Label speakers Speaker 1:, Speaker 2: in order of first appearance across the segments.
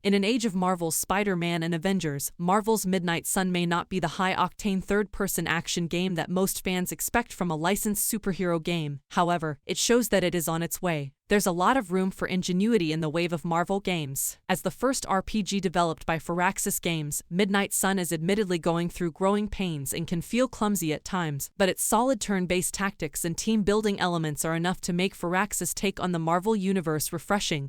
Speaker 1: In an age of Marvel's Spider-Man and Avengers, Marvel's Midnight Sun may not be the high-octane third-person action game that most fans expect from a licensed superhero game. However, it shows that it is on its way. There's a lot of room for ingenuity in the wave of Marvel games. As the first RPG developed by Firaxis Games, Midnight Sun is admittedly going through growing pains and can feel clumsy at times, but its solid turn-based tactics and team-building elements are enough to make Firaxis' take on the Marvel Universe refreshing.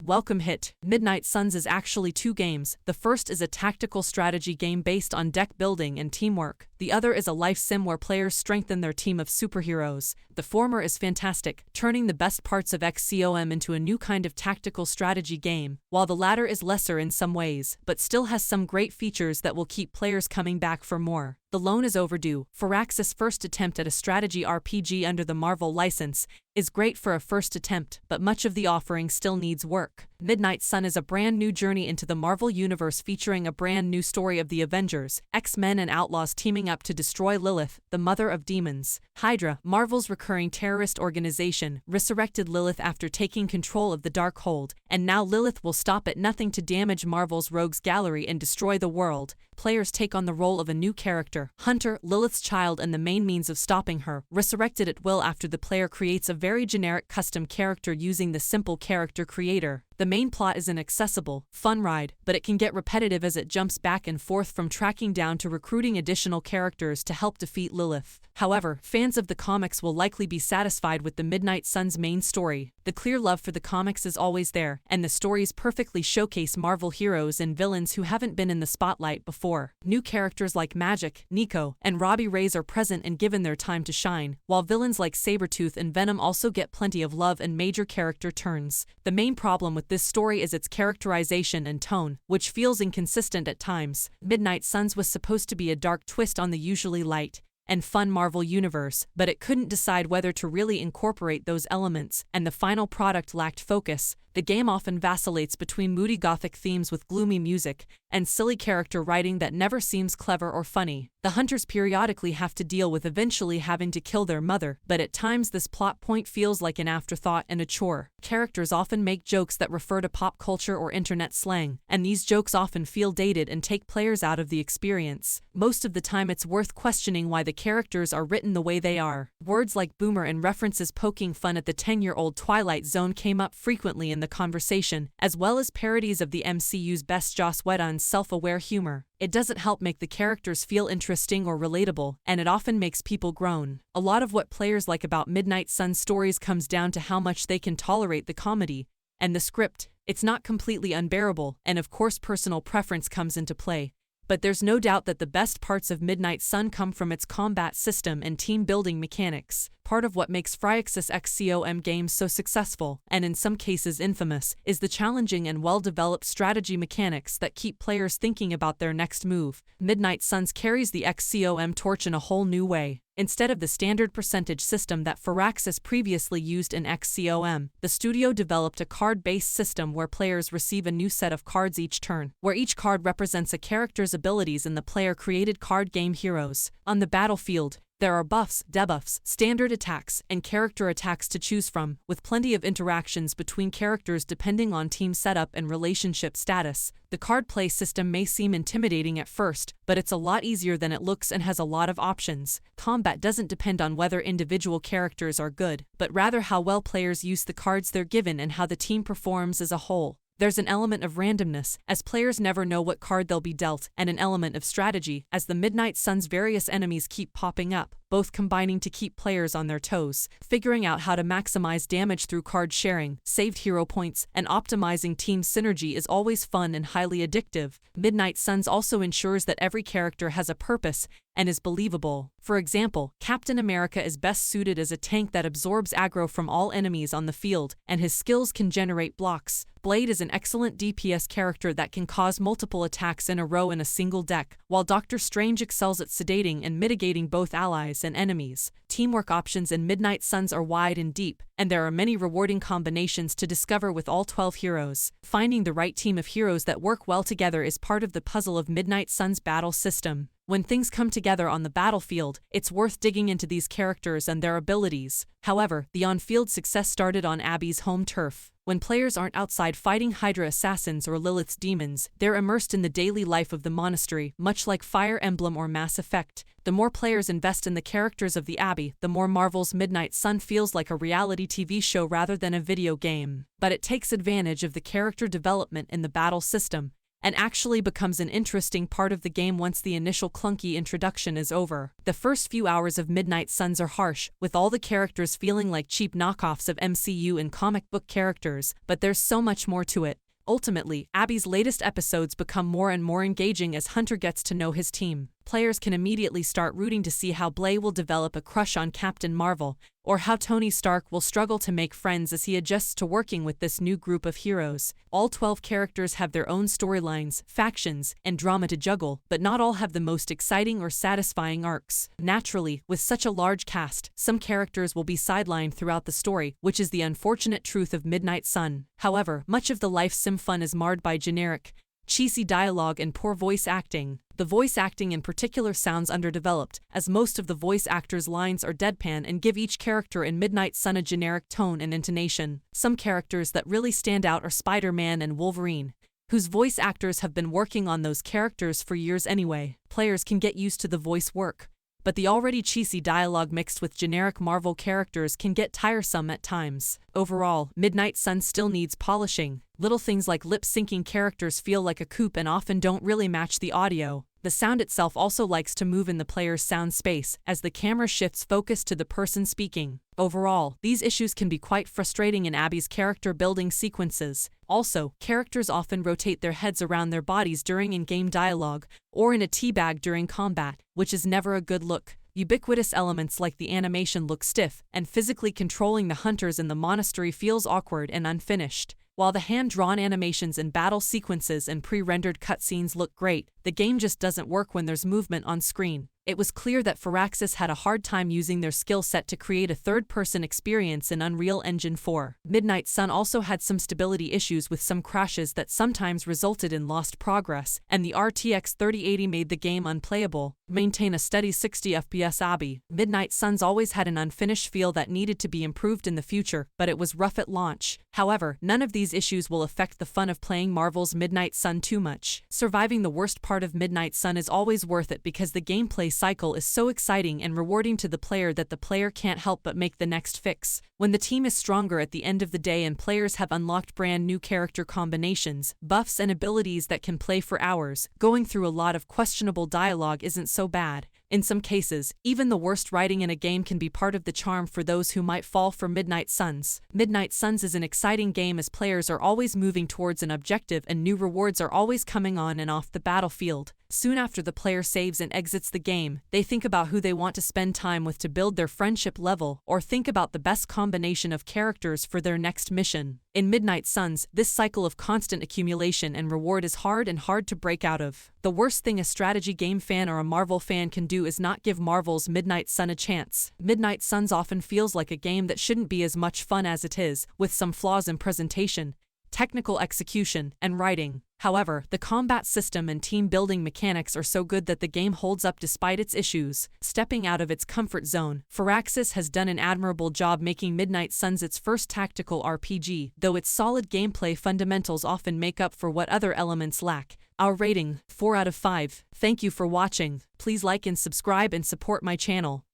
Speaker 1: Welcome hit. Midnight Suns is actually two games. The first is a tactical strategy game based on deck building and teamwork. The other is a life sim where players strengthen their team of superheroes. The former is fantastic, turning the best parts of XCOM into a new kind of tactical strategy game, while the latter is lesser in some ways, but still has some great features that will keep players coming back for more. The loan is overdue. Firaxis' first attempt at a strategy RPG under the Marvel license is great for a first attempt, but much of the offering still needs work. Midnight Sun is a brand new journey into the Marvel Universe featuring a brand new story of the Avengers, X-Men and Outlaws teaming up to destroy Lilith, the mother of demons. Hydra, Marvel's recurring terrorist organization, resurrected Lilith after taking control of the Darkhold, and now Lilith will stop at nothing to damage Marvel's rogues gallery and destroy the world. Players take on the role of a new character, Hunter, Lilith's child and the main means of stopping her, resurrected at will after the player creates a very generic custom character using the simple character creator. The main plot is an accessible, fun ride, but it can get repetitive as it jumps back and forth from tracking down to recruiting additional characters to help defeat Lilith. However, fans of the comics will likely be satisfied with the Midnight Suns main story. The clear love for the comics is always there, and the stories perfectly showcase Marvel heroes and villains who haven't been in the spotlight before. New characters like Magic, Nico, and Robbie Reyes are present and given their time to shine, while villains like Sabretooth and Venom also get plenty of love and major character turns. The main problem with this story is its characterization and tone, which feels inconsistent at times. Midnight Suns was supposed to be a dark twist on the usually light and fun Marvel universe, but it couldn't decide whether to really incorporate those elements, and the final product lacked focus. The game often vacillates between moody gothic themes with gloomy music and silly character writing that never seems clever or funny. The hunters periodically have to deal with eventually having to kill their mother, but at times this plot point feels like an afterthought and a chore. Characters often make jokes that refer to pop culture or internet slang, and these jokes often feel dated and take players out of the experience. Most of the time it's worth questioning why the characters are written the way they are. Words like boomer and references poking fun at the 10-year-old Twilight Zone came up frequently in the conversation, as well as parodies of the MCU's best Joss Whedon's self-aware humor. It doesn't help make the characters feel interesting or relatable, and it often makes people groan. A lot of what players like about Midnight Suns stories comes down to how much they can tolerate the comedy and the script. It's not completely unbearable, and of course personal preference comes into play. But there's no doubt that the best parts of Midnight Sun come from its combat system and team-building mechanics. Part of what makes Firaxis XCOM games so successful, and in some cases infamous, is the challenging and well-developed strategy mechanics that keep players thinking about their next move. Midnight Suns carries the XCOM torch in a whole new way. Instead of the standard percentage system that Firaxis previously used in XCOM, the studio developed a card-based system where players receive a new set of cards each turn, where each card represents a character's abilities in the player-created card game heroes. On the battlefield, there are buffs, debuffs, standard attacks, and character attacks to choose from, with plenty of interactions between characters depending on team setup and relationship status. The card play system may seem intimidating at first, but it's a lot easier than it looks and has a lot of options. Combat doesn't depend on whether individual characters are good, but rather how well players use the cards they're given and how the team performs as a whole. There's an element of randomness, as players never know what card they'll be dealt, and an element of strategy, as the Midnight Suns' various enemies keep popping up, both combining to keep players on their toes. Figuring out how to maximize damage through card sharing, saved hero points, and optimizing team synergy is always fun and highly addictive. Midnight Suns also ensures that every character has a purpose and is believable. For example, Captain America is best suited as a tank that absorbs aggro from all enemies on the field, and his skills can generate blocks. Blade is an excellent DPS character that can cause multiple attacks in a row in a single deck, while Doctor Strange excels at sedating and mitigating both allies and enemies. Teamwork options in Midnight Suns are wide and deep, and there are many rewarding combinations to discover with all 12 heroes. Finding the right team of heroes that work well together is part of the puzzle of Midnight Suns' battle system. When things come together on the battlefield, it's worth digging into these characters and their abilities. However, the on-field success started on Abby's home turf. When players aren't outside fighting Hydra assassins or Lilith's demons, they're immersed in the daily life of the monastery, much like Fire Emblem or Mass Effect. The more players invest in the characters of the Abbey, the more Marvel's Midnight Sun feels like a reality TV show rather than a video game. But it takes advantage of the character development in the battle system, and actually becomes an interesting part of the game once the initial clunky introduction is over. The first few hours of Midnight Suns are harsh, with all the characters feeling like cheap knockoffs of MCU and comic book characters, but there's so much more to it. Ultimately, Abby's latest episodes become more and more engaging as Hunter gets to know his team. Players can immediately start rooting to see how Blay will develop a crush on Captain Marvel, or how Tony Stark will struggle to make friends as he adjusts to working with this new group of heroes. All 12 characters have their own storylines, factions, and drama to juggle, but not all have the most exciting or satisfying arcs. Naturally, with such a large cast, some characters will be sidelined throughout the story, which is the unfortunate truth of Midnight Sun. However, much of the life sim fun is marred by generic, cheesy dialogue and poor voice acting. The voice acting in particular sounds underdeveloped, as most of the voice actors' lines are deadpan and give each character in Midnight Sun a generic tone and intonation. Some characters that really stand out are Spider-Man and Wolverine, whose voice actors have been working on those characters for years anyway. Players can get used to the voice work, but the already cheesy dialogue mixed with generic Marvel characters can get tiresome at times. Overall, Midnight Sun still needs polishing. Little things like lip-syncing characters feel like a coupe and often don't really match the audio. The sound itself also likes to move in the player's sound space, as the camera shifts focus to the person speaking. Overall, these issues can be quite frustrating in Abby's character-building sequences. Also, characters often rotate their heads around their bodies during in-game dialogue, or in a teabag during combat, which is never a good look. Ubiquitous elements like the animation look stiff, and physically controlling the hunters in the monastery feels awkward and unfinished. While the hand-drawn animations in battle sequences and pre-rendered cutscenes look great, the game just doesn't work when there's movement on screen. It was clear that Firaxis had a hard time using their skill set to create a third-person experience in Unreal Engine 4. Midnight Sun also had some stability issues with some crashes that sometimes resulted in lost progress, and the RTX 3080 made the game unplayable. Maintain a steady 60 FPS Abby. Midnight Suns always had an unfinished feel that needed to be improved in the future, but it was rough at launch. However, none of these issues will affect the fun of playing Marvel's Midnight Sun too much. Surviving the worst part of Midnight Sun is always worth it because the gameplay cycle is so exciting and rewarding to the player that the player can't help but make the next fix. When the team is stronger at the end of the day and players have unlocked brand new character combinations, buffs and abilities that can play for hours, going through a lot of questionable dialogue isn't so bad. In some cases, even the worst writing in a game can be part of the charm for those who might fall for Midnight Suns. Midnight Suns is an exciting game as players are always moving towards an objective and new rewards are always coming on and off the battlefield. Soon after the player saves and exits the game, they think about who they want to spend time with to build their friendship level, or think about the best combination of characters for their next mission. In Midnight Suns, this cycle of constant accumulation and reward is hard to break out of. The worst thing a strategy game fan or a Marvel fan can do is not give Marvel's Midnight Sun a chance. Midnight Suns often feels like a game that shouldn't be as much fun as it is, with some flaws in presentation, technical execution, and writing. However, the combat system and team-building mechanics are so good that the game holds up despite its issues. Stepping out of its comfort zone, Firaxis has done an admirable job making Midnight Suns its first tactical RPG, though its solid gameplay fundamentals often make up for what other elements lack. Our rating, 4 out of 5. Thank you for watching. Please like and subscribe and support my channel.